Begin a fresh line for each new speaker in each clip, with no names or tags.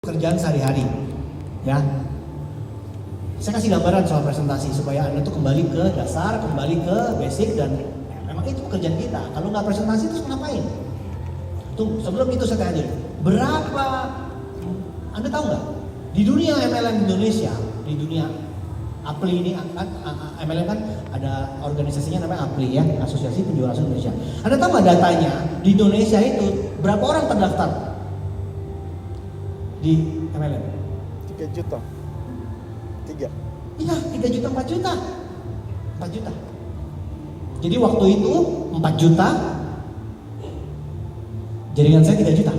Kerjaan sehari-hari, ya. Saya kasih gambaran soal presentasi supaya Anda tuh kembali ke dasar, kembali ke basic, dan memang itu pekerjaan kita. Kalau nggak presentasi terus ngapain? Tunggu, sebelum itu saya tanya dulu, berapa, Anda tahu nggak? Di dunia MLM Indonesia, di dunia APLI ini, MLM kan ada organisasinya namanya APLI ya, Asosiasi Penjual Langsung Indonesia. Anda tahu nggak datanya, di Indonesia itu berapa orang terdaftar di MLM?
3 juta. 3.
Iya, 3 juta, 4 juta. 4 juta. Jadi waktu itu 4 juta, jaringan saya 3 juta.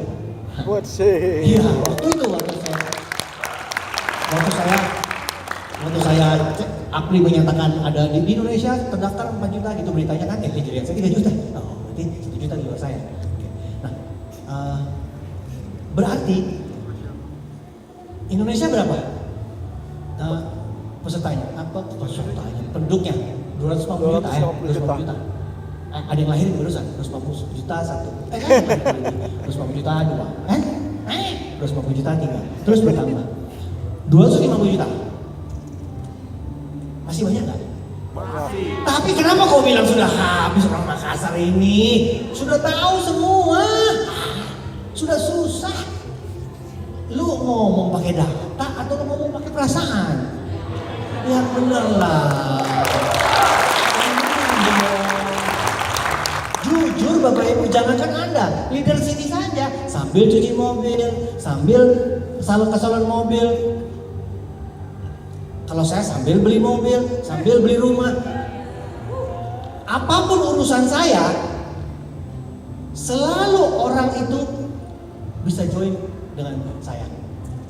Buat sih.
Iya, waktu saya cek, APLI menyatakan ada di Indonesia terdaftar 4 juta gitu beritanya kan, jaringan saya 3 juta. Oh, berarti 1 juta di luar saya. Oke. Nah, berarti Indonesia berapa? Pesertanya, penduduknya 250 juta, 250 juta. Ada yang lahir barusan 250 juta satu, 250 juta dua, 250 juta tiga, terus bertambah 250 juta. Masih banyak nggak?
Masih.
Tapi kenapa kau bilang sudah habis orang Makassar ini? Sudah tahu semua, sudah susah. Lu ngomong pakai data atau lu ngomong pakai perasaan? Yang bener lah. Jujur Bapak Ibu, jangankan Anda, leader sini saja sambil cuci mobil, sambil salon mobil. Kalau saya sambil beli mobil, sambil beli rumah. Apapun urusan saya, selalu orang itu bisa join dengan saya,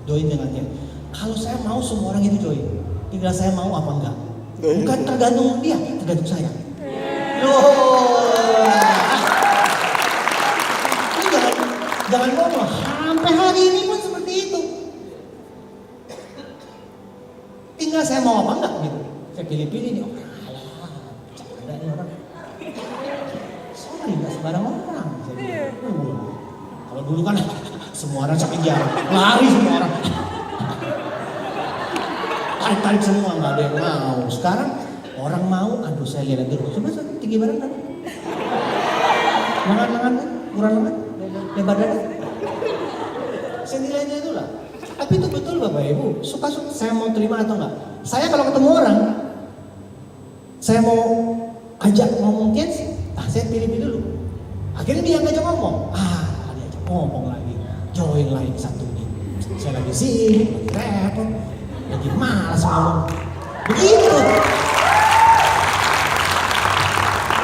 join dengan dia. Kalau saya mau semua orang itu join, tinggal saya mau apa enggak. Bukan tergantung dia, tergantung saya. Loh, ini jangan ngomong. Sampai hari ini pun seperti itu. Tinggal saya mau apa enggak gitu. Saya pilih-pilih nih orang. Alah, ada nih orang. Sorry, nggak sembarang orang. Kalau dulu kan semua orang sampai jalan, lari semua orang. Tarik semua, nggak ada yang mau. Sekarang orang mau, aduh saya lihat dulu. Coba tinggi badan kan? Lengan, kurang lengan, lebar dada. Senilainya itulah. Tapi itu betul Bapak Ibu, suka saya mau terima atau enggak. Saya kalau ketemu orang, saya mau ajak ngomong saya pilih dulu. Akhirnya dia ngajak ngomong, dia ajak ngomong lagi, join lagi satu nih. Saya lagi sibuk, lagi repot, lagi malas ngomong. Begitu.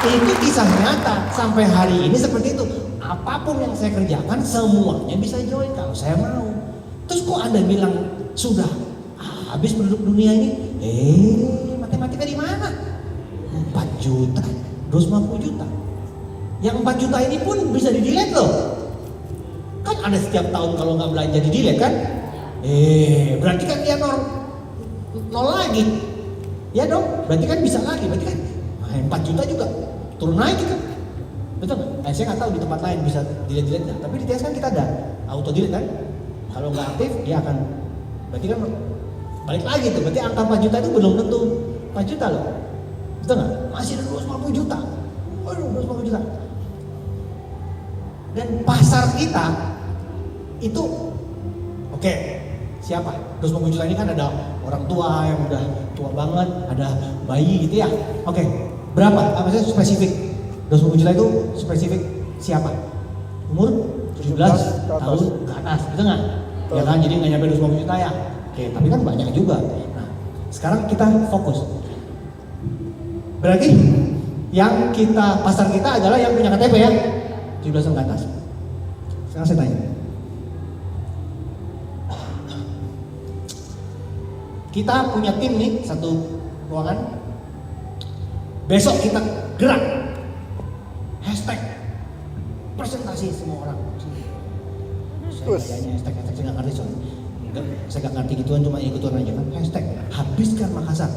Itu kisah nyata sampai hari ini seperti itu. Apapun yang saya kerjakan semuanya bisa join kalau saya mau. Terus kok Anda bilang sudah habis penduduk dunia ini? Matematika di mana? 4 juta, 250 juta. Yang 4 juta ini pun bisa di-delete loh. Kan ada setiap tahun kalau nggak belanja di-delete kan? Berarti kan dia nol lagi. Ya dong, berarti kan bisa lagi. Berarti kan 4 juta juga turun lagi kan? Betul nggak? Saya nggak tahu di tempat lain bisa delete nggak. Tapi di TS kan kita ada auto delete kan? Kalau nggak aktif dia akan, berarti kan balik lagi tuh. Berarti angka 4 juta itu belum tentu 4 juta loh. Betul nggak? Masih ada 250 juta. Waduh, 250 juta. Dan pasar kita itu oke, siapa? 250 juta ini kan ada orang tua yang udah tua banget, ada bayi gitu ya. Oke, berapa? Maksudnya spesifik. 250 juta itu spesifik siapa? Umur 17 tahun ke atas, betul nggak? Ya kan, jadi nggak nyampe 250 juta ya. Oke, tapi kan banyak juga. Nah, sekarang kita fokus. Berarti yang pasar kita adalah yang punya KTP ya, 17 tahun ke atas. Sekarang saya tanya. Kita punya tim nih, satu ruangan. Besok kita gerak. Hashtag presentasi semua orang. Saya hashtag saya nggak ngerti soalnya. Saya nggak ngerti gituan, cuma ikutan aja kan. Hashtag habiskan Makassar,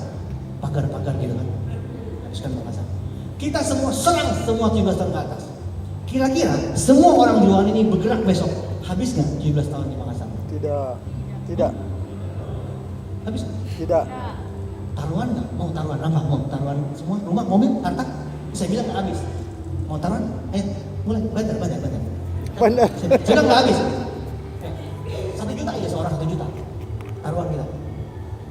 pagar-pagar gitu kan. Habiskan Makassar. Kita semua serang semua 17 tahun ke atas. Kira-kira semua orang jualan ini bergerak besok, habis nggak 17 tahun di Makassar?
Tidak. Tidak.
Habis?
Tidak.
Taruhan nggak? Mau taruhan apa? Mau taruhan semua? Rumah, mobil, harta? Saya bilang nggak habis. Mau taruhan? Ayo, mulai. Banyak.
Benar.
Saya bilang nggak habis. 1 juta aja seorang 1 juta. Taruhan kita.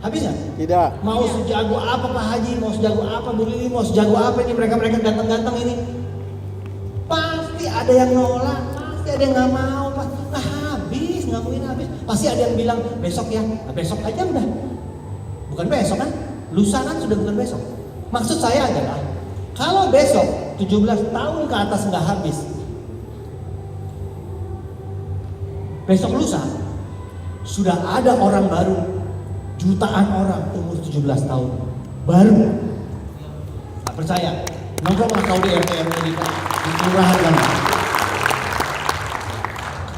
Habis nggak?
Tidak.
Mau sejago apa Pak Haji? Mau sejago apa Bu Lili? Mau sejago apa ini mereka ganteng-ganteng ini? Pasti ada yang nolak. Pasti ada yang nggak mau. Habis, nggak mungkin habis. Pasti ada yang bilang besok ya. Nah, besok aja udah. Bukan besok kan? Lusa kan sudah bukan besok. Maksud saya adalah kalau besok 17 tahun ke atas nggak habis, besok lusa sudah ada orang baru, jutaan orang umur 17 tahun baru. Nggak percaya? Nongkrong lah kau di RT-RT di kelurahan kan.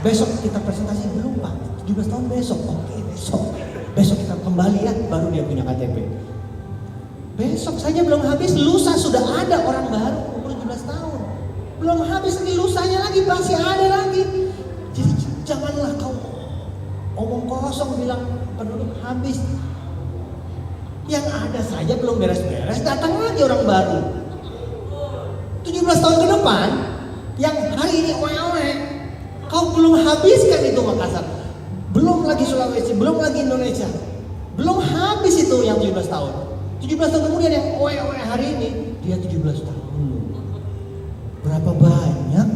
Besok kita presentasi belum Pak, 17 tahun besok. Oke, besok kita kembali ya, baru dia punya KTP. Besok saja belum habis, lusa sudah ada orang baru umur 17 tahun. Belum habis lagi lusanya lagi, masih ada lagi. Jadi janganlah kau omong kosong bilang penduduk habis. Yang ada saja belum beres-beres, datang lagi orang baru. 17 tahun ke depan, yang hari ini oe-oe, kau belum habiskan itu Makassar. Belum lagi Sulawesi, belum lagi Indonesia. Belum habis itu yang 17 tahun. 17 tahun kemudian yang oe-oe hari ini, dia 17 tahun. Berapa banyak?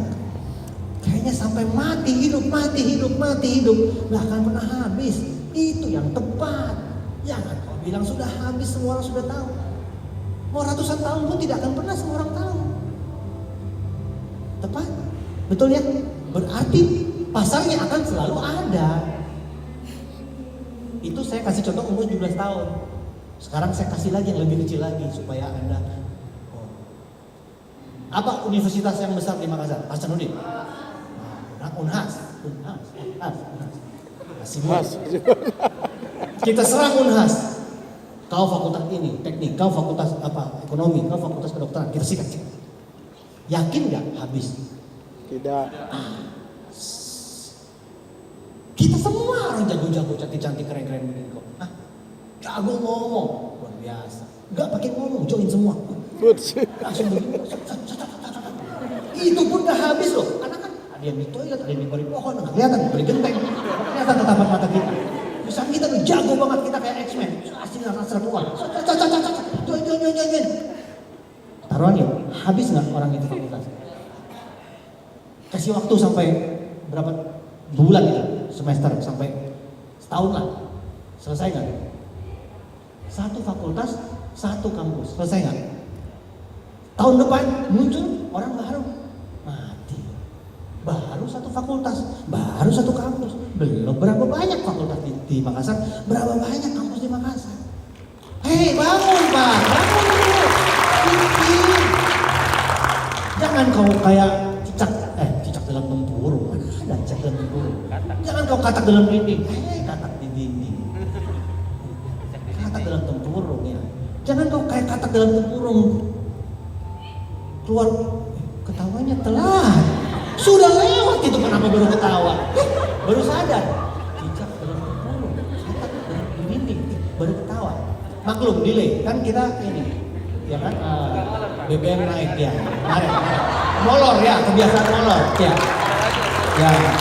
Kayaknya sampai mati hidup. Nggak akan pernah habis. Itu yang tepat. Jangan kau bilang sudah habis, semua orang sudah tahu. Mau ratusan tahun pun tidak akan pernah semua orang tahu. Tepat? Betul ya? Berarti pasarnya akan selalu ada. Itu saya kasih contoh umur 17 tahun. Sekarang saya kasih lagi yang lebih kecil lagi supaya Anda. Apa universitas yang besar di Makassar? Hasanuddin. Unhas. Kita serang Unhas. Kau fakultas ini, teknik, kau fakultas apa? Ekonomi, kau fakultas kedokteran. Kita sikat. Yakin nggak habis?
Tidak.
Kita semua orang jago-jago, cantik-cantik, keren-keren begini kok. Jago ngomong, luar biasa. Nggak pakai ngomong, join semua. Langsung begini. Itu pun nggak habis loh. Karena kan ada yang di toilet, ada yang di balik pohon, nggak kelihatan, balik genteng, kelihatan tatapan mata kita. Bisa kita tuh jago banget, kita kayak X-Men. Asli nggak keluar. Join. Taruhan ya, habis nggak orang itu fakultas? Kasih waktu sampai berapa bulan itu, semester sampai setahun lah, selesai nggak? Satu fakultas, satu kampus, selesai nggak? Tahun depan muncul orang baru, mati. Baru satu fakultas, baru satu kampus, belum berapa banyak fakultas di Makassar, berapa banyak kampus di Makassar. Hei bangun Pak, bangun dulu. Jangan kau kayak cicak dalam tempurung. Mana ada cicak dalam tempurung? Jangan kau katak dalam dinding. Katak di dinding. Katak dalam tempurung ya. Jangan kau kayak katak dalam tempurung. Keluar ketawanya telat. Sudah lewat itu, kenapa baru ketawa? Baru sadar. Cicak dalam tempurung, katak dalam dinding, baru ketawa. Maklum delay kan kita ini. Ya kan, BBM naik ya, molor ya, kebiasaan molor ya.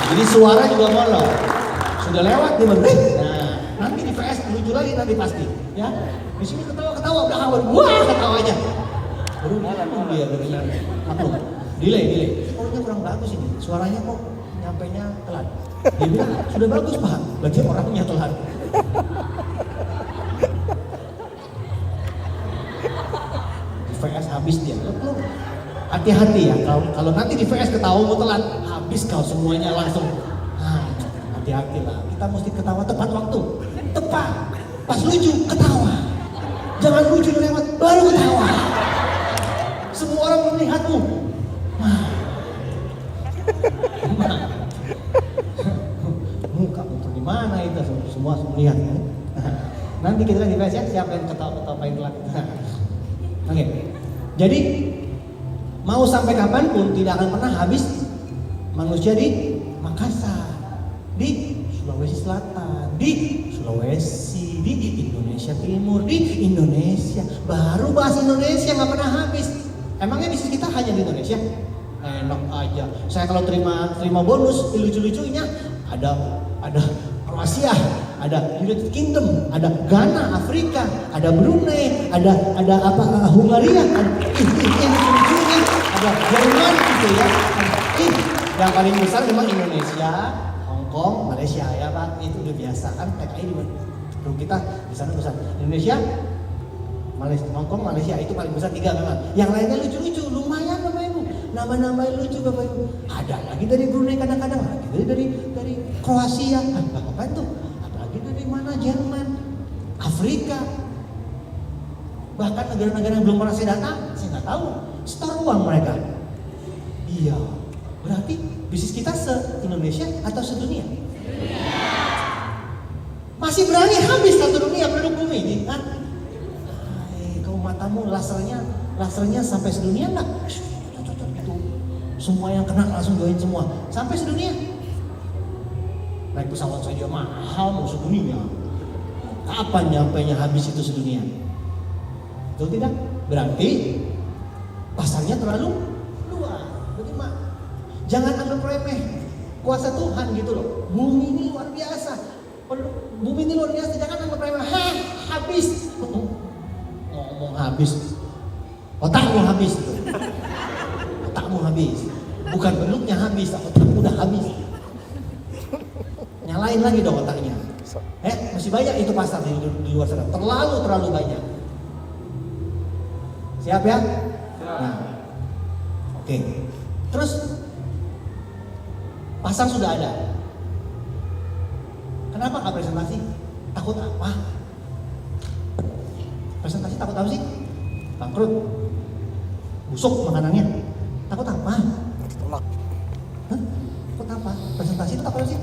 Jadi suara juga molor. Sudah lewat di baru, nah nanti di VS lucu lagi nanti pasti, ya. Di sini ketawa udah awal, wah ketawanya. Baru dia barunya, maklum, delay. Orangnya kurang bagus ini, suaranya kok nyampainya telat. Dia bilang sudah bagus Pak, berarti orangnya telat. VS habis dia. Lo hati-hati ya, kalau nanti di VS ketawa mau telat, habis kau semuanya langsung. Hati-hati lah, kita mesti ketawa tepat waktu. Tepat, pas lucu ketawa. Jangan lucu lewat baru ketawa. Semua orang melihatmu. Muka untuk di mana itu semua melihat. Nanti kita di VS ya, siapa yang ketawa paling telat. Oke. Jadi mau sampai kapanpun tidak akan pernah habis manusia di Makassar, di Sulawesi. Sulawesi Selatan, di Sulawesi, di Indonesia Timur, di Indonesia. Baru bahas Indonesia nggak pernah habis. Emangnya bisnis kita hanya di Indonesia? Enak aja. Saya kalau terima bonus, lucu-lucunya ada Kroasia, ada United Kingdom, ada Ghana, Afrika, ada Brunei, ada Hungaria, ada lucu-lucunya, ada Jerman gitu ya. Yang paling besar memang Indonesia, Hong Kong, Malaysia ya Pak, itu udah biasa kan TKI di mana? Kita di sana besar. Indonesia, Malaysia, Hong Kong, Malaysia itu paling besar 3 memang. Yang lainnya lucu-lucu, lumayan Bapak Ibu. Nama-nama lucu Bapak Ibu. Ada lagi dari Brunei kadang-kadang, lagi dari Kroasia, apa itu? Ada lagi dari mana? Jerman, Afrika. Bahkan negara-negara yang belum pernah saya datang, saya nggak tahu. Store uang mereka. Iya. Berarti bisnis kita se-Indonesia atau sedunia? Masih berani habis satu dunia penduduk bumi ini kan? Kau matamu lasernya sampai sedunia enggak? Itu semua yang kena langsung join semua sampai sedunia. Naik pesawat saja mahal mau sedunia. Kapan nyampainya habis itu sedunia? Betul tidak? Berarti pasarnya terlalu luas. Bagaimana? Jangan anggap remeh kuasa Tuhan gitu loh. Bumi ini luar biasa. Bumi ini luar biasa. Jangan anggap remeh. Habis. Ngomong habis. Otakmu habis. Otakmu habis. Bukan bentuknya habis. Otakmu udah habis. Nyalain lagi dong otaknya. Masih banyak itu pasar di luar sana. Terlalu banyak. Siap ya? Nah, oke. Terus pasar sudah ada. Kenapa nggak presentasi? Takut apa? Presentasi takut apa sih? Bangkrut, busuk makanannya. Takut apa?
Tolak.
Takut apa? Presentasi itu takut apa sih?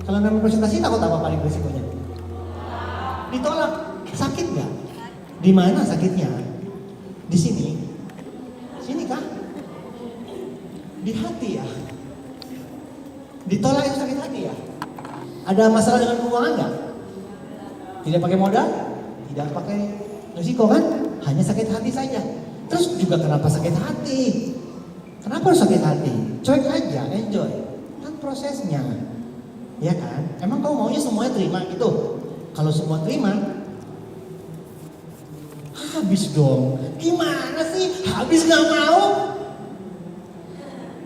Kalau namanya presentasi takut apa paling risikonya? Ditolak. Sakit nggak? Di mana sakitnya? Di sini? Sini kah? Di hati ya? Ditolak itu sakit hati ya? Ada masalah dengan keuangan nggak? Tidak pakai modal? Tidak pakai risiko kan? Hanya sakit hati saja. Terus juga kenapa sakit hati? Kenapa harus sakit hati? Cuek aja, enjoy. Kan prosesnya. Ya kan? Emang kamu maunya semuanya terima gitu? Kalau semua terima, habis dong. Gimana sih? Habis gak mau?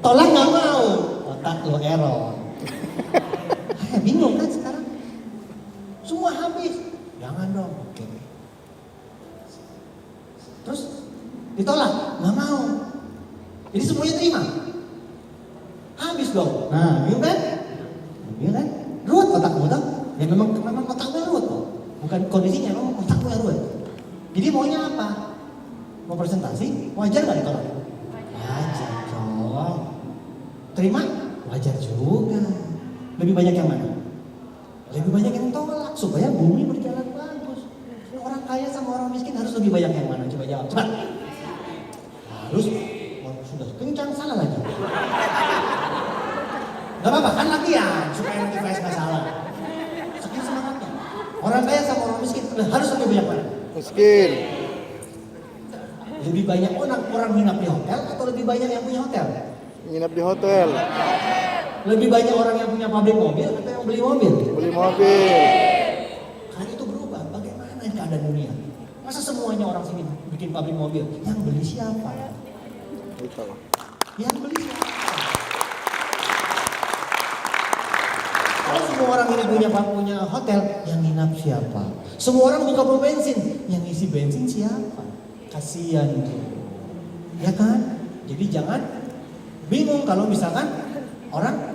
Tolak gak mau? Otak lo error. Bingung kan sekarang? Semua habis. Jangan dong. Oke. Terus ditolak? Gak mau. Jadi semuanya terima. Habis dong. Nah, bingung kan? Bingung kan? Ruwet otakmu tuh. Ya memang otakmu yang ruwet kok. Bukan kondisinya, memang otakmu yang ruwet. Jadi maunya apa? Mau presentasi? Wajar gak ditolak? Wajar dong. Terima? Wajar juga. Lebih banyak yang mana? Lebih banyak yang tolak supaya bumi berjalan bagus. Orang kaya sama orang miskin harus lebih banyak yang mana? Coba jawab, cepat. Harus, sudah kencang salah lagi. Gak apa-apa, kan latihan supaya nanti gak salah. Saking semangatnya. Orang kaya sama orang miskin harus lebih banyak mana?
Miskin.
Lebih banyak orang nginap di hotel atau lebih banyak yang punya hotel?
Nginap di hotel.
Lebih banyak orang yang punya pabrik mobil atau yang beli mobil?
Beli mobil.
Kan itu berubah. Bagaimana ini keadaan dunia? Masa semuanya orang sini bikin pabrik mobil? Yang beli siapa?
Itulah.
Yang beli siapa? Kalau semua orang ini punya hotel, yang nginap siapa? Semua orang buka pom bensin, yang isi bensin siapa? Kasihan tuh. Ya kan? Jadi jangan bingung kalau misalkan orang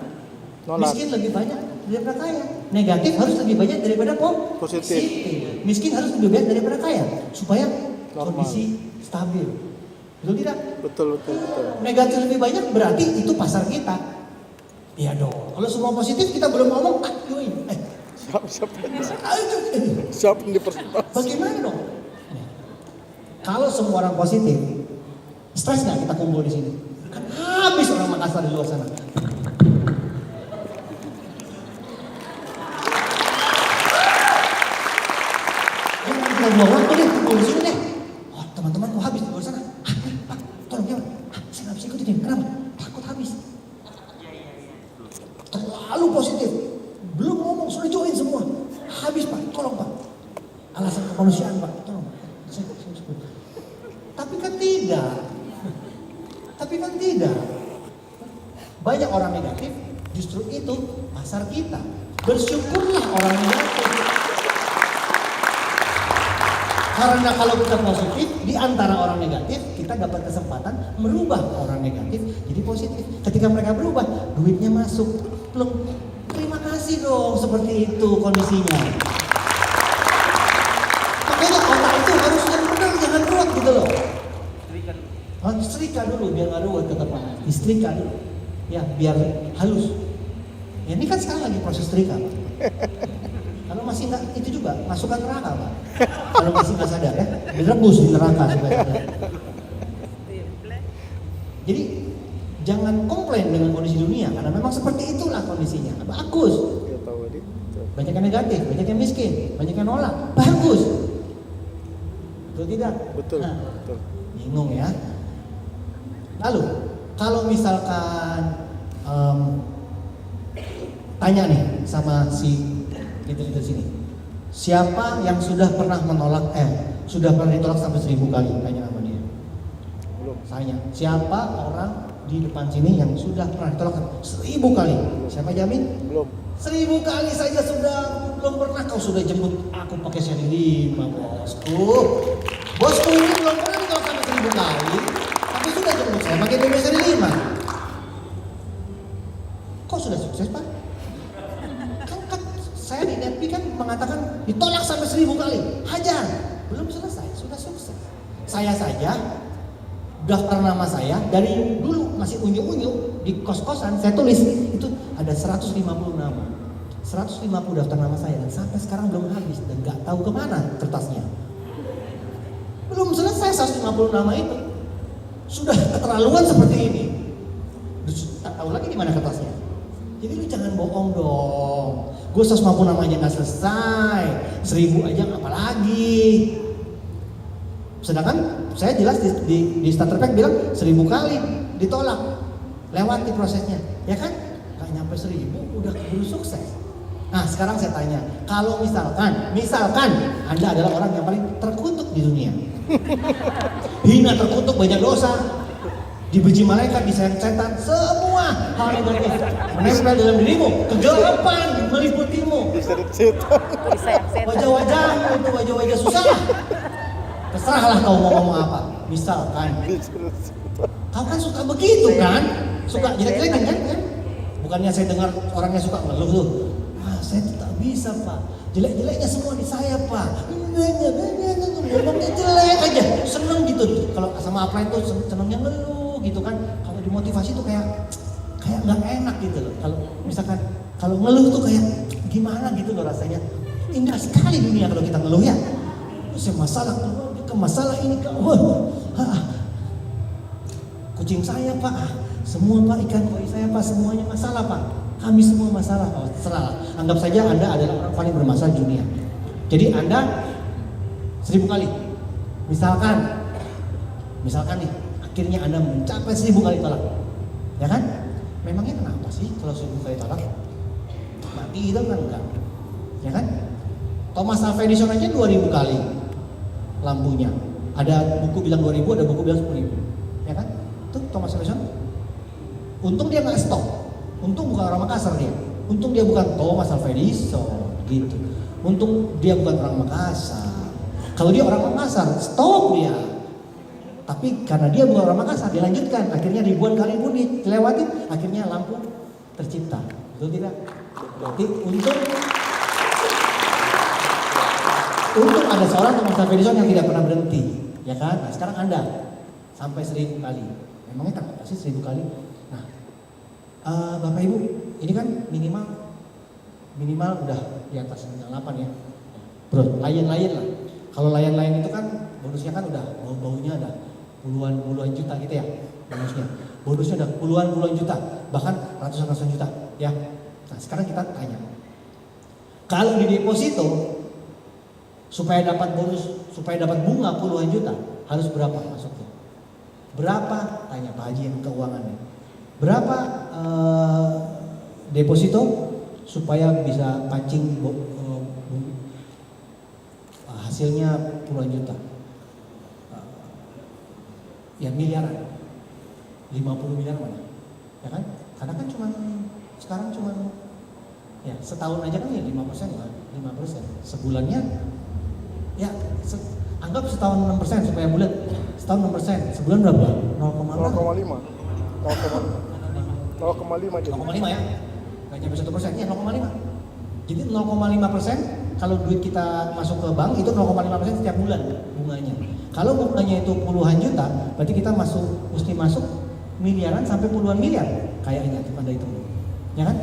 Nolak.
miskin lebih banyak daripada kaya. Negatif harus lebih banyak daripada
Positif.
Miskin harus lebih banyak daripada kaya supaya
Normal.
kondisi stabil. Betul tidak?
Betul.
Negatif lebih banyak berarti itu pasar kita. Iya dong. Kalau semua positif kita belum ngomong, join.
Siapa yang dipersentase?
Bagaimana dong? Kalau semua orang positif, stres nggak kita kumpul di sini? Kan habis orang Makassar di luar sana. tinggal 2 waktu deh, kumpul di sini deh. Oh, teman-temanku habis di luar sana. Pak, tolong ya, saya nggak bisa ikutin ini. Kenapa? Takut habis. Terlalu positif. Belum ngomong, sudah join semua. Habis Pak, tolong Pak. Alasan kemanusiaan Pak, tolong. Tapi kan tidak. Banyak orang negatif, justru itu pasar kita. Bersyukurlah orang negatif. Karena kalau kita positif, di antara orang negatif, kita dapat kesempatan merubah orang negatif jadi positif. Ketika mereka berubah, duitnya masuk. Belum, terima kasih dong, seperti itu kondisinya. Makanya otak itu harus yang benar, jangan ruwet gitu loh. Setrika dulu biar nggak ruwet, kata Pak. Disetrika dulu, ya biar halus. Ya, ini kan sekarang lagi proses setrika. Kalau masih nggak itu juga masukkan neraka Pak. Kalau masih nggak sadar ya, direbus di neraka supaya sadar. Jadi jangan komplain dengan kondisi dunia karena memang seperti itulah kondisinya. Bagus. Banyak yang negatif, banyak yang miskin, banyak yang nolak. Bagus. Betul tidak?
Betul.
Nah,
Betul.
bingung ya. Lalu kalau misalkan tanya nih sama si itu sini, siapa yang sudah pernah menolak sudah pernah ditolak sampai 1000 kali? Tanya sama dia.
Belum.
Tanya siapa orang di depan sini yang sudah pernah ditolak 1000 kali? Siapa jamin?
Belum.
1000 kali saja sudah belum pernah. Kau sudah jemput aku pakai seri 5 bosku. Bosku ini belum pernah ditolak sampai 1000 kali, tapi sudah jemput saya pakai BMW seri 5. Kok sudah sukses Pak? Kan saya di NetP kan mengatakan ditolak sampai 1000 kali. Hajar, belum selesai, sudah sukses. Saya saja daftar nama saya dari dulu masih unyu-unyu di kos-kosan saya tulis itu ada 150 nama. 150 daftar nama saya dan sampai sekarang belum habis dan nggak tahu kemana kertasnya. Belum selesai 150 nama itu. Sudah keterlaluan seperti ini. Tak tahu lagi di mana kertasnya. Jadi lu jangan bohong dong. Gue 150 nama aja nggak selesai, 1000 aja apalagi. Sedangkan saya jelas di starter pack bilang 1000 kali ditolak, lewati prosesnya, ya kan? Gak nyampe 1000 udah keburu sukses. Nah sekarang saya tanya, kalau misalkan Anda adalah orang yang paling terkutuk di dunia, hina, terkutuk, banyak dosa, dibenci malaikat, disayang setan, semua hal negatif menempel dalam dirimu, kegelapan meliputimu, wajah-wajahmu itu wajah-wajah susah. Terserahlah kau mau ngomong apa. Misalkan kau kan suka begitu kan, suka jelek-jelekin kan? Bukannya saya dengar orangnya suka ngeluh tuh, saya tuh tak bisa Pak, jelek-jeleknya semua di saya Pak, ngomongnya jelek aja, seneng gitu. Kalau sama upline tuh senengnya ngeluh gitu kan. Kalau dimotivasi tuh kayak nggak enak gitu loh. Kalau misalkan kalau ngeluh tuh kayak gimana gitu loh rasanya. Indah sekali dunia kalau kita ngeluh ya. Terus masalah ke masalah ini kucing saya Pak, semua Pak, ikan koi saya Pak, semuanya masalah Pak. Kami semua masalah. Oh, terserah. Anggap saja Anda adalah orang paling bermasalah di dunia. Jadi Anda 1000 kali. Misalkan nih, akhirnya Anda mencapai 1000 kali tolak. Ya kan? Memangnya kenapa sih kalau 1000 kali tolak? Mati itu kan enggak. Ya kan? Thomas Alva Edison aja 2000 kali lampunya. Ada buku bilang 2000, ada buku bilang 10.000. Ya kan? Tuh Thomas Edison. Untung dia nggak stop. Untung bukan orang Makassar dia. Untung dia bukan Thomas Alva Edison gitu. Untung dia bukan orang Makassar. Kalau dia orang Makassar, stop dia. Tapi karena dia bukan orang Makassar, dia lanjutkan. Akhirnya ribuan kali pun dilewati, akhirnya lampu tercipta. Betul tidak? Berarti untung ada seorang Thomas Alva Edison yang tidak pernah berhenti, ya kan? Nah sekarang Anda sampai 1000 kali. Memangnya kenapa sih 1000 kali? Nah, Bapak Ibu, ini kan minimal udah di atas 98 ya. Bro, layan-layan lah. Kalau layan-layan itu kan bonusnya kan udah bau-baunya ada puluhan juta gitu ya bonusnya. Bonusnya udah puluhan juta, bahkan ratusan juta ya. Nah sekarang kita tanya, kalau di deposito supaya dapat bonus supaya dapat bunga puluhan juta, harus berapa masuknya? Berapa? Tanya Pak Haji yang keuangannya. Berapa deposito supaya bisa pancing hasilnya puluhan juta? Ya miliaran, 50 miliar mana? Ya kan? Karena kan sekarang cuma ya setahun aja kan ya 5% lah, 5%. Sebulannya ya anggap setahun 6% supaya bulat. Setahun 6%, sebulan berapa?
0,5. 0,5 jadi.
0,5 ya? Gak nyampe 1%, ya 0,5. Jadi 0,5% kalau duit kita masuk ke bank itu 0,5% setiap bulan bunganya. Kalau bunganya itu puluhan juta, berarti kita mesti masuk miliaran sampai puluhan miliar kayaknya Anda itu. Ya kan?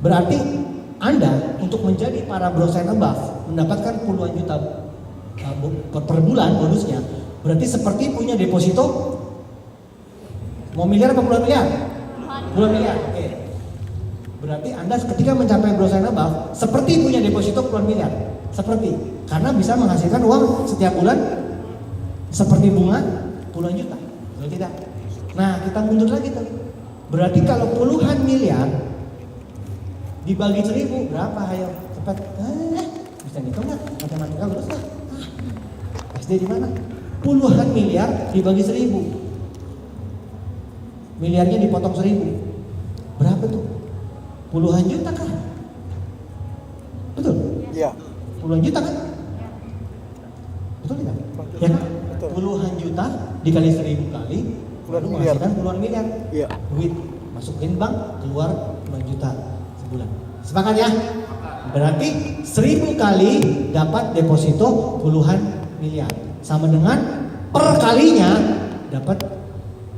Berarti Anda untuk menjadi para bros and above mendapatkan puluhan juta per bulan bonusnya, berarti seperti punya deposito mau miliar apa puluhan miliar? Puluhan miliar. Oke. Berarti Anda ketika mencapai bros and above seperti punya deposito puluhan miliar. Seperti karena bisa menghasilkan uang setiap bulan seperti bunga puluhan juta. Betul tidak? Nah, kita mundur lagi tuh. Berarti kalau puluhan miliar dibagi 1000 berapa? Ayo cepat. Bisa ngitung nggak? Matematika lulus nggak? SD di mana? Puluhan miliar dibagi 1000. Miliarnya dipotong 1000. Berapa tuh? Puluhan juta kan? Betul?
Iya.
Puluhan juta kan? Betul tidak? Ya kan?
Betul.
Puluhan juta dikali 1000 kali
Puluhan
baru
miliar.
menghasilkan puluhan miliar.
Iya.
Duit masukin bank, keluar puluhan juta sebulan. Sepakat ya? Berarti 1000 kali dapat deposito puluhan miliar. Sama dengan per kalinya dapat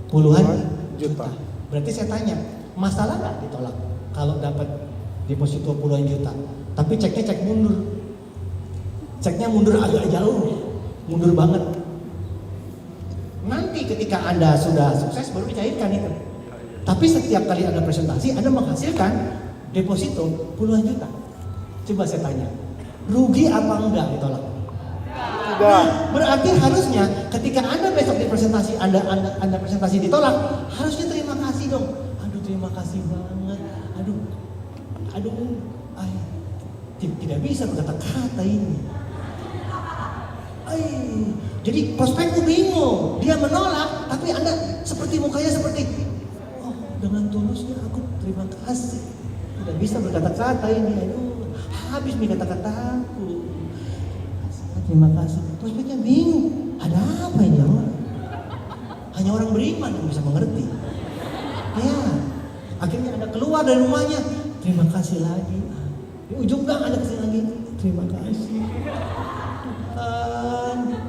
puluhan juta. Berarti saya tanya, masalah nggak ditolak kalau dapat deposito puluhan juta? Tapi ceknya cek mundur. Ceknya mundur agak jauh, mundur banget. Nanti ketika Anda sudah sukses baru dicairkan itu. Tapi setiap kali Anda presentasi, Anda menghasilkan deposito puluhan juta. Coba saya tanya, rugi apa enggak ditolak?
Tidak.
Berarti harusnya ketika Anda besok di presentasi Anda presentasi ditolak, harusnya terima kasih dong. Aduh terima kasih banget. Aduh, tidak bisa berkata-kata ini. Jadi prospekku bingung, dia menolak, tapi Anda seperti mukanya seperti, oh dengan tulusnya aku terima kasih. Tidak bisa berkata-kata ini, aduh habis nih kata-kataku. Terima kasih. Prospeknya bingung, ada apa ini orang? Hanya orang beriman yang bisa mengerti. Ya, akhirnya Anda keluar dari rumahnya, terima kasih lagi. Di ujung gang Anda kesini lagi, terima kasih.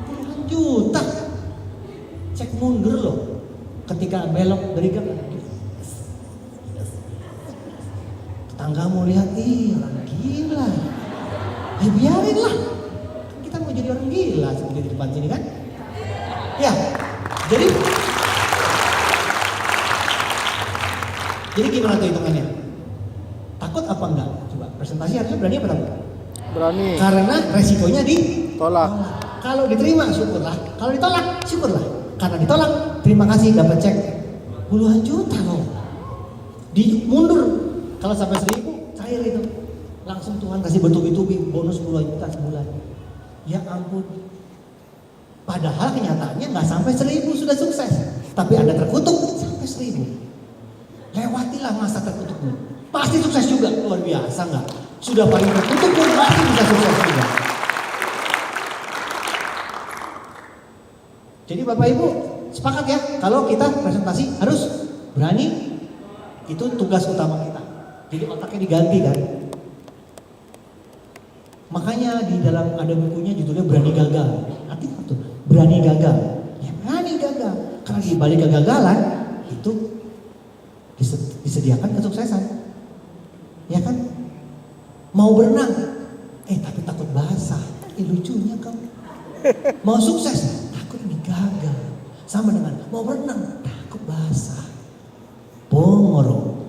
Puluhan juta. Cek mundur loh. Ketika belok dari gang, tetanggamu lihat, orang gila. Ya biarin lah. Kita mau jadi orang gila seperti di depan sini kan? Ya. Jadi gimana tuh hitungannya? Takut apa enggak? Coba presentasi harusnya berani apa takut?
Berani.
Karena resikonya ditolak.
Tolak.
Kalau diterima syukurlah, kalau ditolak syukurlah. Karena ditolak, terima kasih dapat cek puluhan juta loh. Mundur. Kalau sampai 1000 cair itu. Langsung Tuhan kasih bertubi-tubi bonus puluhan juta sebulan. Ya ampun. Padahal kenyataannya nggak sampai 1000 sudah sukses. Tapi Anda terkutuk sampai 1000. Lewatilah masa terkutukmu. Pasti sukses juga, luar biasa nggak? Sudah paling terkutuk pun pasti bisa sukses juga. Jadi Bapak Ibu sepakat ya, kalau kita presentasi harus berani, itu tugas utama kita. Jadi otaknya diganti kan. Makanya di dalam ada bukunya judulnya Berani Gagal. Artinya apa tuh? Berani gagal. Ya berani gagal. Karena di balik kegagalan itu disediakan kesuksesan. Ya kan? Mau berenang, tapi takut basah. Lucunya kamu. Mau sukses, takut ini gagal. Sama dengan mau berenang, takut basah. Pongoro.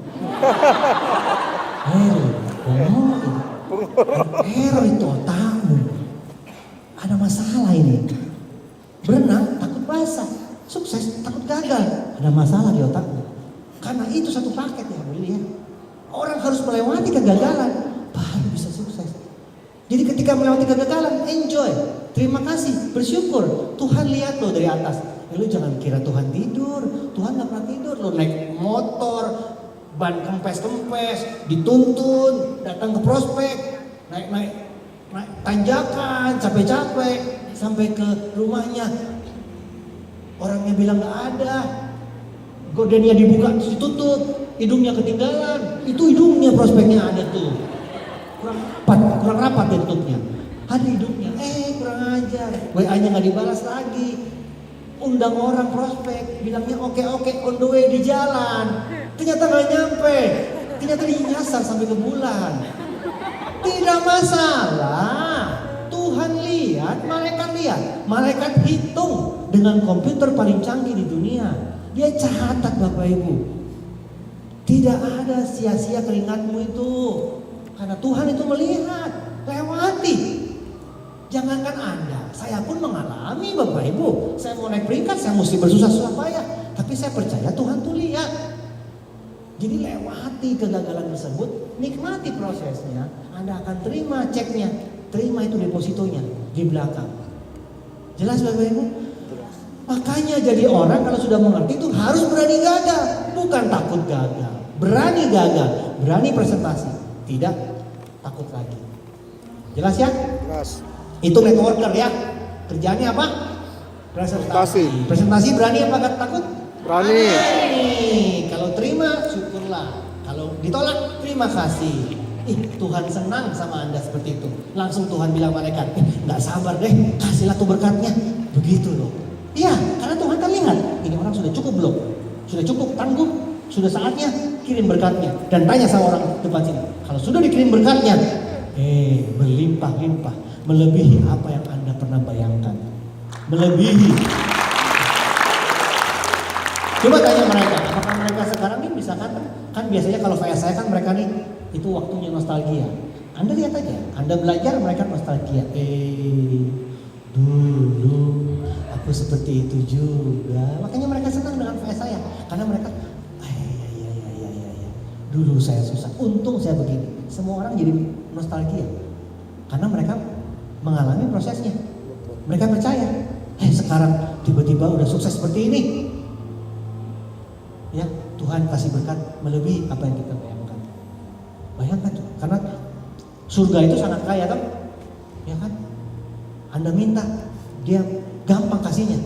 Pongoro itu otakmu. Ada ada masalah ini. Berenang takut basah, sukses takut gagal, ada masalah di otakmu. Karena itu satu paket ya, ya. Orang harus melewati kegagalan baru bisa sukses. Jadi ketika melewati kegagalan, enjoy, terima kasih, bersyukur. Tuhan lihat lo dari atas. Lu jangan kira Tuhan tidur, Tuhan gak pernah tidur. Lo naik motor, ban kempes-kempes, dituntun, datang ke prospek, naik tanjakan, capek-capek, sampai ke rumahnya. Orangnya bilang gak ada, gordennya dibuka terus ditutup, hidungnya ketinggalan. Itu hidungnya prospeknya ada tuh, kurang rapat ya tutupnya. Ada hidungnya, kurang ajar. WA-nya gak dibalas lagi. Undang orang prospek, bilangnya oke, on the way di jalan. Ternyata gak nyampe, ternyata dinyasar sampai ke bulan. Tidak masalah, Tuhan lihat, malaikat hitung dengan komputer paling canggih di dunia. Dia catat Bapak Ibu. Tidak ada sia-sia keringatmu itu, karena Tuhan itu melihat, lewati. Jangankan Anda, saya pun mengalami Bapak Ibu. Saya mau naik peringkat, saya mesti bersusah-susah payah. Tapi saya percaya Tuhan tuh lihat. Jadi lewati kegagalan tersebut, nikmati prosesnya. Anda akan terima ceknya, terima itu depositonya di belakang. Jelas Bapak Ibu? Makanya jadi orang kalau sudah mengerti itu harus berani gagal. Bukan takut gagal, berani gagal, berani presentasi. Tidak takut lagi. Jelas ya?
Jelas.
Itu networker ya. Kerjaannya apa? Presentasi. Presentasi berani apa gak takut?
Berani.
Kalau terima syukurlah. Kalau ditolak terima kasih. Tuhan senang sama Anda seperti itu. Langsung Tuhan bilang malaikat, gak sabar deh, kasihlah tuh berkatnya. Begitu loh. Iya, karena Tuhan kan lihat, ini orang sudah cukup belum? Sudah cukup tangguh? Sudah saatnya kirim berkatnya. Dan tanya sama orang depan sini, kalau sudah dikirim berkatnya, berlimpah-limpah, melebihi apa yang Anda pernah bayangkan. Melebihi. Coba tanya mereka, apakah mereka sekarang ini bisa kan biasanya kalau VS saya kan mereka nih itu waktunya nostalgia. Anda lihat aja, Anda belajar mereka nostalgia. Dulu aku seperti itu juga. Makanya mereka senang dengan VS saya, karena mereka dulu saya susah, untung saya begini. Semua orang jadi nostalgia karena mereka mengalami prosesnya. Mereka percaya, sekarang tiba-tiba udah sukses seperti ini. Ya, Tuhan kasih berkat melebihi apa yang kita bayangkan. Bayangkan tuh, karena surga itu sangat kaya kan? Ya kan? Anda minta, dia gampang kasihnya.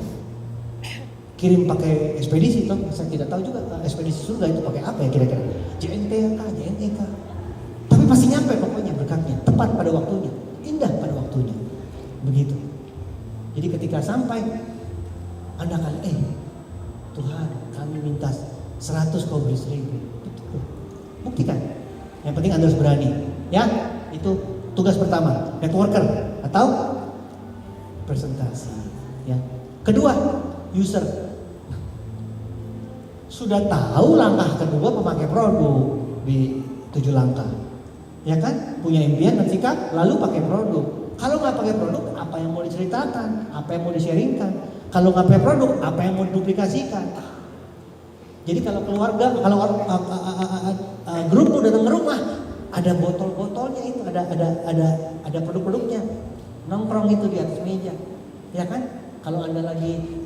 Kirim pakai ekspedisi toh, saya tidak tahu juga ekspedisi surga itu pakai apa ya kira-kira. JNTK. Tapi pasti nyampe pokoknya berkatnya, tepat pada waktunya, indah pada waktunya. Begitu. Jadi ketika sampai, Anda akan, Tuhan kami minta 100 kau beri 1000. Betul. Buktikan. Yang penting Anda harus berani. Ya, itu tugas pertama, networker atau presentasi. Ya. Kedua, user. Sudah tahu langkah kedua pemakai produk di 7 langkah. Ya kan? Punya impian dan sikap, lalu pakai produk. Kalau nggak pakai produk, apa yang mau diceritakan? Apa yang mau di-sharingkan? Kalau nggak pakai produk, apa yang mau diduplikasikan? Jadi kalau keluarga, kalau grup mau datang ke rumah, ada botol-botolnya itu, ada produk-produknya, nongkrong itu di atas meja, ya kan? Kalau Anda lagi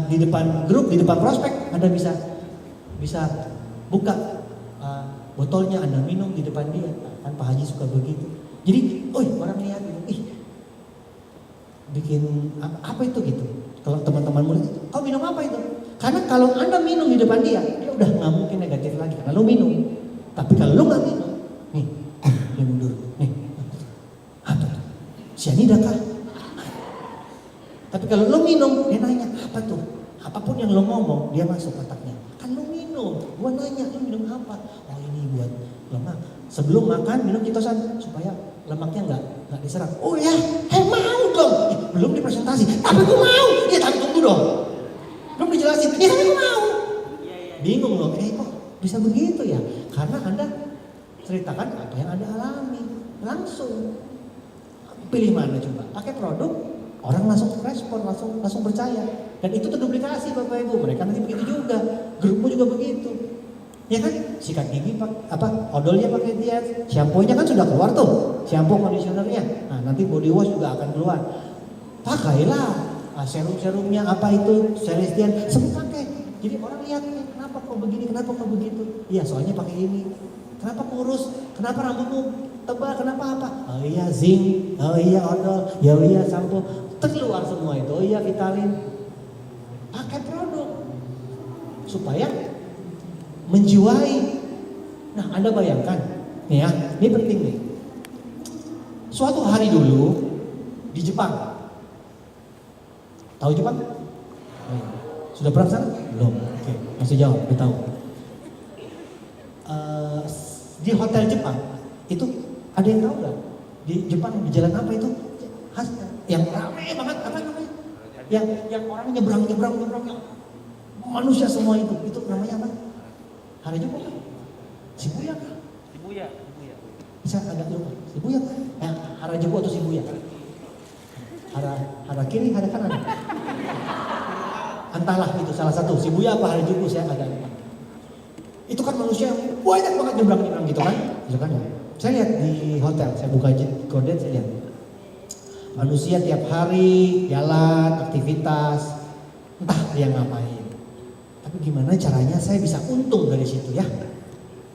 di depan grup, di depan prospek, Anda bisa buka botolnya, Anda minum di depan dia. Kan Pak Haji suka begitu. Jadi, orang lihat gitu, bikin apa itu gitu. Kalau teman-teman mulai, kau minum apa itu? Karena kalau Anda minum di depan dia udah nggak mungkin negatif lagi karena lu minum. Tapi kalau lu nggak minum, nih, dia mundur, nih, apa tuh? Cyanida kah? Tapi kalau lu minum, dia nanya apa tuh? Apapun yang lu ngomong, dia masuk otaknya. Kan lu minum, gua nanya lu minum apa? Oh ini buat lemak. Sebelum makan minum ketosan supaya lemaknya nggak diserap. Oh ya, mau dong. Belum dipresentasi, tapi gua mau. Ya tapi tunggu dong. Belum dijelasin, ya tapi gua mau. Bingung loh, kok bisa begitu ya? Karena Anda ceritakan apa yang Anda alami langsung. Pilih mana coba? Pakai produk Orang langsung respon, langsung percaya. Dan itu terduplikasi Bapak Ibu, mereka nanti begitu juga, grupmu juga begitu. Ya kan, sikat gigi odolnya pakai dia, shampoo-nya kan sudah keluar tuh, shampoo conditionernya. Nah nanti body wash juga akan keluar. Pakailah serum-serumnya apa itu, Celestian, semua pakai. Jadi orang lihat, kenapa kok begini, kenapa kok begitu? Iya soalnya pakai ini. Kenapa kurus? Kenapa rambutmu tebal? Kenapa apa? Oh iya zinc, oh iya odol, ya iya sampo. Terkeluar semua itu, oh iya Vitalin. Pakai produk supaya menjiwai. Nah Anda bayangkan, nih ya, ini penting nih. Suatu hari dulu di Jepang, tahu Jepang? Sudah pernah sana? Belum. Oke, masih jauh, udah tahu. Di hotel Jepang itu ada yang tahu nggak? Di Jepang di jalan apa itu? Yang ramai banget apa namanya? Yang orang nyebrang yang manusia semua itu namanya apa? Harajuku kan? Shibuya kan?
Shibuya.
Bisa agak lupa. Shibuya kan? Harajuku atau Shibuya? Hara kiri, hara kanan. Entahlah itu salah satu. Shibuya apa Harajuku saya agak lupa. Itu kan manusia banyak banget nyebrang gitu kan? Gitu kan ya. Saya lihat di hotel, saya buka kode saya lihat. Manusia tiap hari jalan, aktivitas, entah dia ngapain. Tapi gimana caranya saya bisa untung dari situ ya?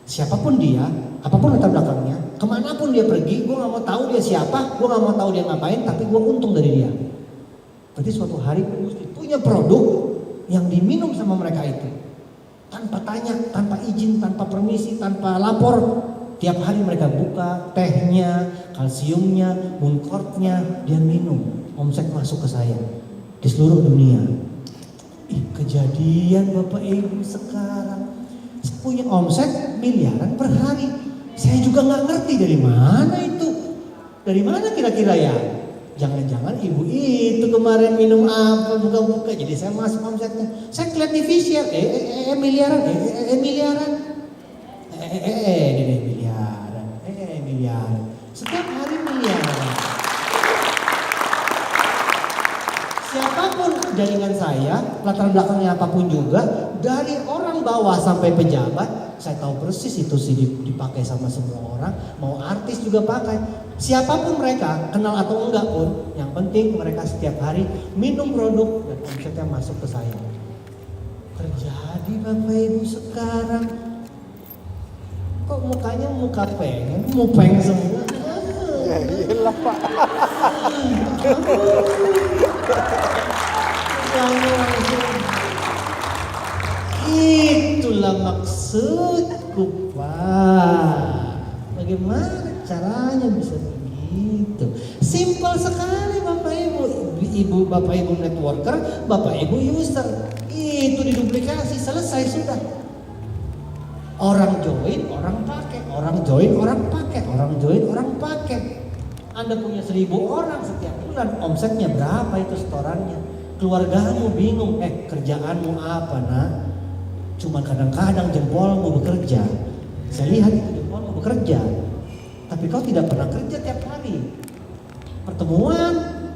Siapapun dia, apapun latar belakangnya, kemanapun dia pergi, gue gak mau tahu dia siapa, gue gak mau tahu dia ngapain, tapi gue untung dari dia. Berarti suatu hari gue mesti punya produk yang diminum sama mereka itu. Tanpa tanya, tanpa izin, tanpa permisi, tanpa lapor. Tiap hari mereka buka tehnya, kalsiumnya, mooncortnya, dia minum. Omset masuk ke saya di seluruh dunia. Kejadian Bapak Ibu sekarang punya omset miliaran per hari. Saya juga nggak ngerti dari mana itu. Dari mana kira-kira ya? Jangan-jangan ibu itu kemarin minum apa buka-buka jadi saya masuk omsetnya. Saya kelihatan di visual, miliaran, miliaran. Setiap hari miliaran. Siapapun jaringan saya, latar belakangnya apapun juga, dari orang bawah sampai pejabat, saya tahu persis itu sih dipakai sama semua orang, mau artis juga pakai. Siapapun mereka, kenal atau enggak pun, yang penting mereka setiap hari minum produk dan omsetnya masuk ke saya. Terjadi Bapak Ibu sekarang, kok mukanya muka pengen, mupeng semua.
Ya iyalah Pak.
Itulah maksudku Pak. Bagaimana caranya bisa begitu? Simpel sekali Bapak Ibu. Ibu Bapak Ibu networker, Bapak Ibu user. Itu diduplikasi, selesai sudah. Orang join, orang pakai. Orang join, orang pakai. Orang join, orang pakai. Anda punya 1000 orang setiap bulan, omsetnya berapa itu setorannya? Keluargamu bingung, kerjaanmu apa nak? Cuma kadang-kadang jempolmu bekerja. Saya lihat itu jempolmu bekerja. Tapi kau tidak pernah kerja tiap hari. Pertemuan,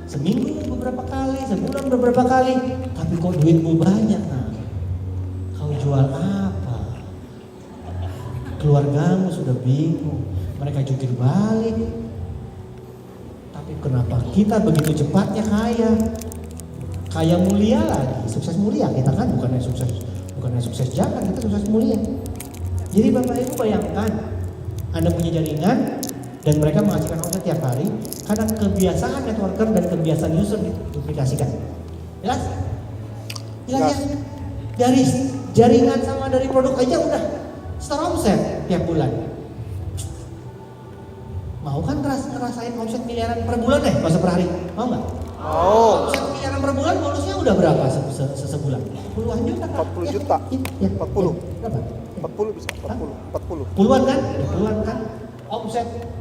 seminggu beberapa kali, sebulan beberapa kali. Tapi kok duitmu banyak nak? Kau jual apa? Keluargamu sudah bingung. Mereka jungkir balik. Tapi kenapa kita begitu cepatnya kaya? Kaya mulia lagi, sukses mulia. Kita kan bukannya sukses jangan, kita sukses mulia. Jadi Bapak Ibu bayangkan, Anda punya jaringan dan mereka menghasilkan omset tiap hari karena kebiasaan networker dan kebiasaan user diduplikasikan. Jelas? Jelas ya? Dari jaringan sama dari produk aja udah setor omset tiap bulan. Mau kan ngerasain omset miliaran per bulan deh, nggak usah per hari, mau nggak?
Oh.
Omset miliaran per bulan bonusnya udah berapa sebulan? Puluhan juta kan?
40 juta.
Ya,
40.
Berapa?
40 bisa, 40.
Puluhan kan?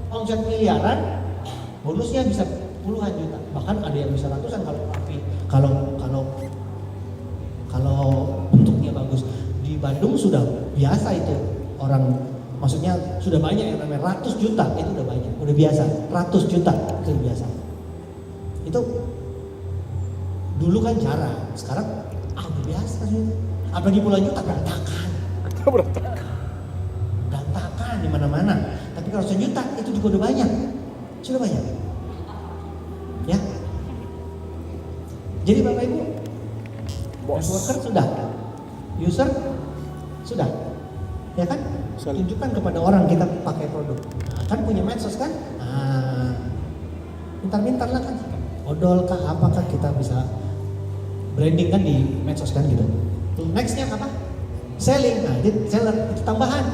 Omset miliaran, bonusnya bisa puluhan juta. Bahkan ada yang bisa ratusan kalau bentuknya bagus. Di Bandung sudah biasa itu orang, maksudnya sudah banyak yang namanya 100 juta itu udah banyak, udah biasa. 100 juta itu biasa. Itu Dulu kan jarang, sekarang udah biasa sih. Apalagi puluhan juta berantakan. Berantakan di mana-mana. Tapi kalau 1 juta itu juga udah banyak. Sudah banyak. Ya. Jadi Bapak Ibu, networker sudah, user sudah, ya kan? Tunjukkan kepada orang kita pakai produk. Kan punya medsos kan? Pintar-pintar lah kan? Odol kah? Apakah kita bisa branding kan di medsos kan gitu? Nextnya apa? Selling, nah itu seller, itu tambahan,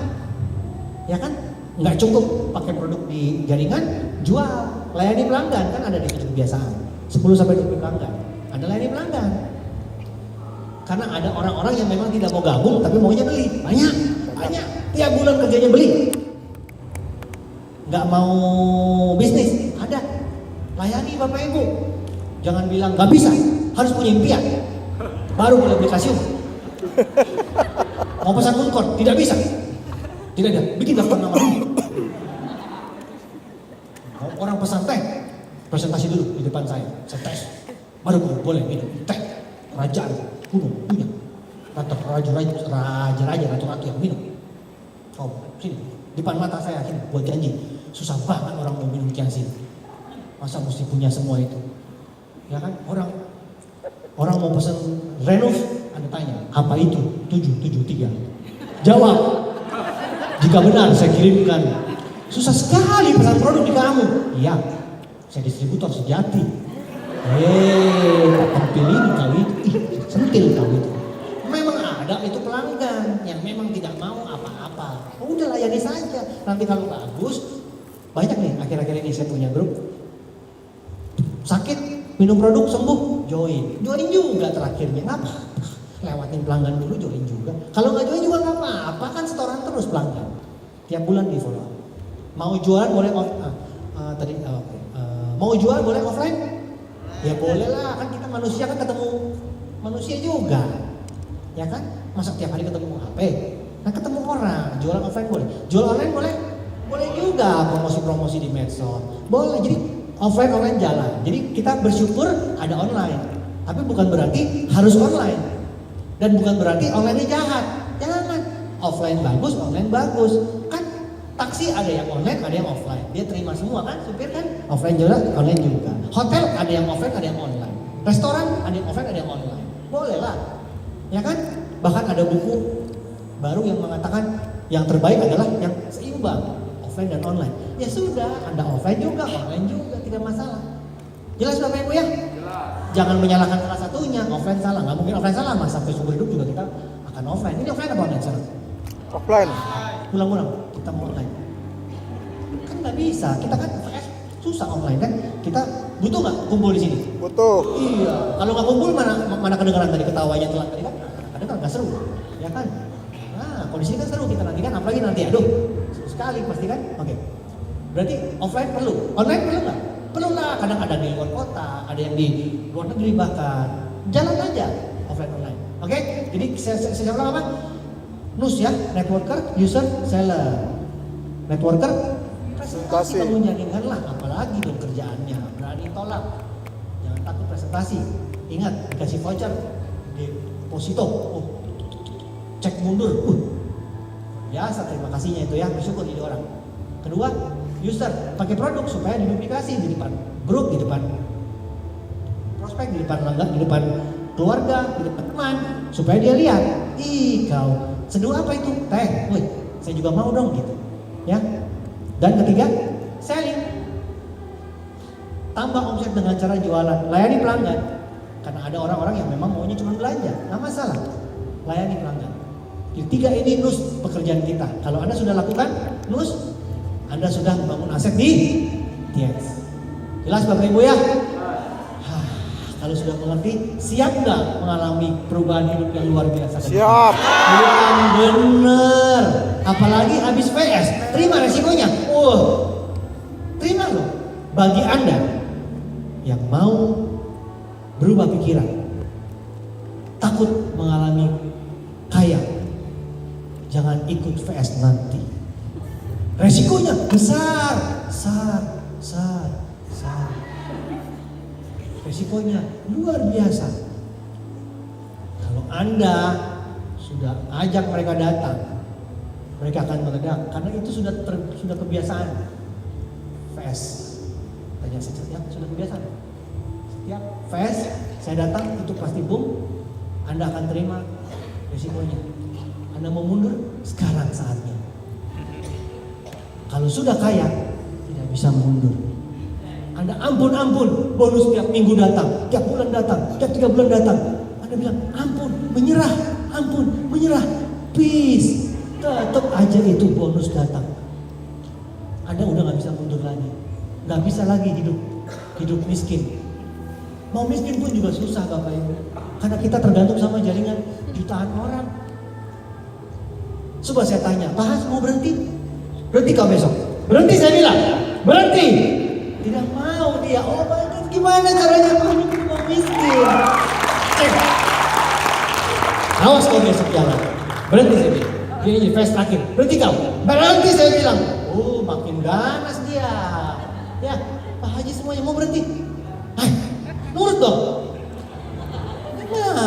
ya kan? Nggak cukup pakai produk di jaringan, jual, layani pelanggan kan ada di kebiasaan. 10-20 pelanggan, ada layani pelanggan. Karena ada orang-orang yang memang tidak mau gabung tapi maunya beli, banyak. Tiap bulan kerjanya beli, nggak mau bisnis, ada. Layani Bapak Ibu, jangan bilang nggak bisa, harus punya impian, baru boleh aplikasi. Mau pesan Unicode, tidak bisa, tidak ada, bikin daftar nama dulu. Mau orang pesan teh, presentasi dulu di depan saya tes, baru boleh minum teh, kerajaan gunung punya, raja-raja, ratu-ratu yang minum. Oh, sini, depan mata saya, sini, buat janji, susah banget orang mau minum kiasin. Masa mesti punya semua itu? Ya kan, orang mau pesan renov, Anda tanya, apa itu? 773. Jawab, jika benar saya kirimkan. Susah sekali pesan produk di kamu. Iya, saya distributor sejati. Tampil ini kau itu, sentil kau itu. Memang ada itu pelanggan yang memang tidak mau apa-apa. Udah layani saja. Nanti kalau bagus, banyak nih akhir-akhir ini saya punya grup. Sakit, minum produk sembuh, join juga terakhirnya. Ngapa? Lewatin pelanggan dulu, join juga. Kalau nggak join juga nggak apa-apa, kan setoran terus pelanggan. Tiap bulan di follow. Mau jualan boleh mau jual boleh offline? Ya boleh lah, kan kita manusia kan ketemu manusia juga, ya kan? Masa tiap hari ketemu HP? Nah ketemu orang, jualan offline boleh, jual online boleh? Boleh juga, promosi-promosi di medsos, boleh. Jadi offline online jalan. Jadi kita bersyukur ada online, tapi bukan berarti harus online, dan bukan berarti online-nya jahat. Jangan, offline bagus, online bagus. Kan taksi ada yang online, ada yang offline. Dia terima semua kan, supir kan, offline juga, online juga. Hotel ada yang offline, ada yang online. Restoran ada yang offline, ada yang online. Boleh lah, ya kan? Bahkan ada buku baru yang mengatakan yang terbaik adalah yang seimbang, offline dan online. Ya sudah, Anda offline juga, online juga, tidak masalah. Jelas Bapak Ibu ya? Jelas. Jangan menyalahkan salah satunya, offline salah. Nggak mungkin offline salah, mas sampai seumur hidup juga kita akan offline. Ini offline apa online sekarang?
Offline.
Ulang-ulang, kita mau online. Kan nggak bisa, kita kan susah online kan. Kita butuh nggak kumpul di sini?
Butuh.
Iya. Kalau nggak kumpul mana kedengaran tadi ketawanya telat tadi kan? Kadang nggak seru, ya kan? Nah, kondisi kan seru kita nanti kan, apalagi nanti aduh seru sekali pasti kan? Oke. Berarti offline perlu, online perlu nggak? Perlu lah. Kadang ada di luar kota, ada yang di luar negeri bahkan. Jalan aja offline online. Oke? Jadi saya bilang apa? NUS ya, networker, user, seller. Networker, presentasi kamu jaringan lah, apalagi dong kerjaannya. Berani tolak, jangan takut presentasi. Ingat, dikasih voucher, deposito, cek mundur. Biasa terima kasihnya itu ya, bersyukur jadi orang. Kedua, user, pakai produk supaya diduplikasi di depan grup, di depan prospek, di depan langgan, di depan keluarga, di depan teman, supaya dia lihat, ih kau seduh apa itu? Teh, woi, saya juga mau dong gitu, ya. Dan ketiga, selling. Tambah omset dengan cara jualan, layani pelanggan. Karena ada orang-orang yang memang maunya cuma belanja, nggak masalah, layani pelanggan. Jadi 3 ini NUS pekerjaan kita. Kalau Anda sudah lakukan NUS, Anda sudah membangun aset di TX. Jelas Bapak Ibu ya? Kalau sudah mengerti, siap nggak mengalami perubahan hidup yang luar biasa?
Siap.
Yang bener. Apalagi habis PS, terima resikonya. Terima loh. Bagi Anda yang mau berubah pikiran, takut mengalami kaya, jangan ikut PS nanti. Resikonya besar. Risikonya luar biasa. Kalau Anda sudah ajak mereka datang, mereka akan meledak karena itu sudah kebiasaan. Fast. Tanya setiap sudah kebiasaan. Setiap fast saya datang itu pasti boom. Anda akan terima risikonya. Anda mau mundur, sekarang saatnya. Kalau sudah kaya, tidak bisa mundur. Anda ampun, bonus tiap minggu datang, tiap bulan datang, tiap 3 bulan datang. Anda bilang, ampun, menyerah, peace. Tetap aja itu bonus datang. Anda udah gak bisa mundur lagi. Gak bisa lagi hidup miskin. Mau miskin pun juga susah Bapak Ibu. Karena kita tergantung sama jaringan jutaan orang. Coba saya tanya, Pak Has mau berhenti? Berhenti kau besok? Berhenti saya bilang, berhenti. Tidak mau dia. Oh my God, gimana caranya mau miskin? Awas kau besok jalan. Berhenti saya bilang. Ini fast terakhir. Berhenti kau. Berhenti saya bilang. Oh makin ganas dia. Ya Pak Haji semuanya mau berhenti. Hai, nurut dong. Gimana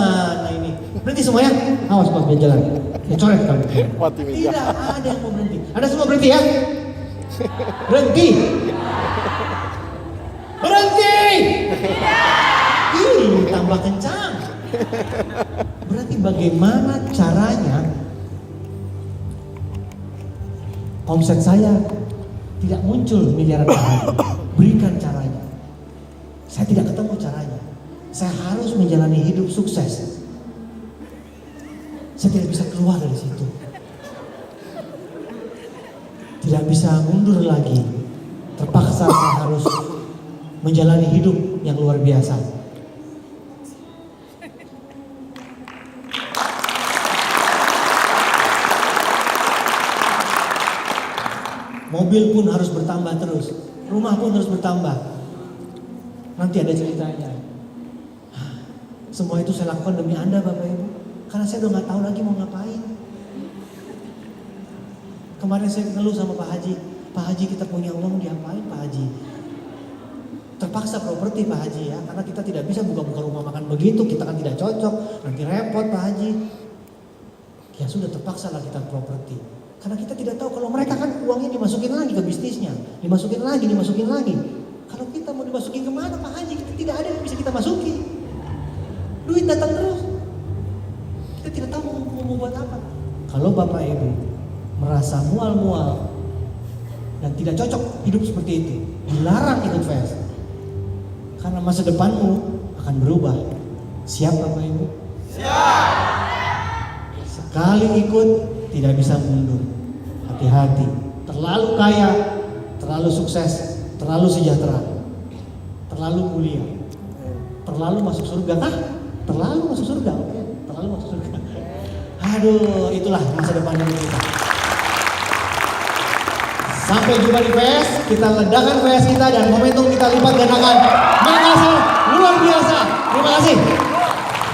ini? Berhenti semuanya. Awas pas dia jalan. Ya coret kau.
Mati meja.
Tidak ada yang mau berhenti. Anda semua berhenti ya. Berhenti. Berhenti. Ih, tambah kencang. Berarti bagaimana caranya omset saya tidak muncul miliaran kali? Berikan caranya. Saya tidak ketemu caranya. Saya harus menjalani hidup sukses. Saya tidak bisa keluar dari situ. Tidak bisa mundur lagi. Terpaksa saya harus menjalani hidup yang luar biasa. Mobil pun harus bertambah terus, rumah pun harus bertambah. Nanti ada ceritanya. Semua itu saya lakukan demi Anda Bapak Ibu, karena saya udah nggak tahu lagi mau ngapain. Kemarin saya ngeluh sama Pak Haji, Pak Haji kita punya uang diapain Pak Haji? Terpaksa properti Pak Haji ya, karena kita tidak bisa buka-buka rumah makan begitu, kita kan tidak cocok, nanti repot Pak Haji. Ya sudah terpaksa lah kita properti. Karena kita tidak tahu kalau mereka kan uangnya dimasukin lagi ke bisnisnya, dimasukin lagi. Kalau kita mau dimasukin kemana Pak Haji? Kita tidak ada yang bisa kita masuki. Duit datang terus. Kita tidak tahu mau buat apa. Kalau Bapak Ibu merasa mual-mual dan tidak cocok hidup seperti itu, dilarang ikut fast. Karena masa depanmu akan berubah. Siap Bapak Ibu? Siap. Sekali ikut tidak bisa mundur. Hati-hati. Terlalu kaya, terlalu sukses, terlalu sejahtera, terlalu mulia, terlalu masuk surga. Terlalu masuk surga. Oke, terlalu masuk surga. Aduh, itulah masa depan dari kita. Sampai jumpa di PS, kita ledakan PS kita dan momentum kita lipat gandakan. Makassar luar biasa. Terima kasih.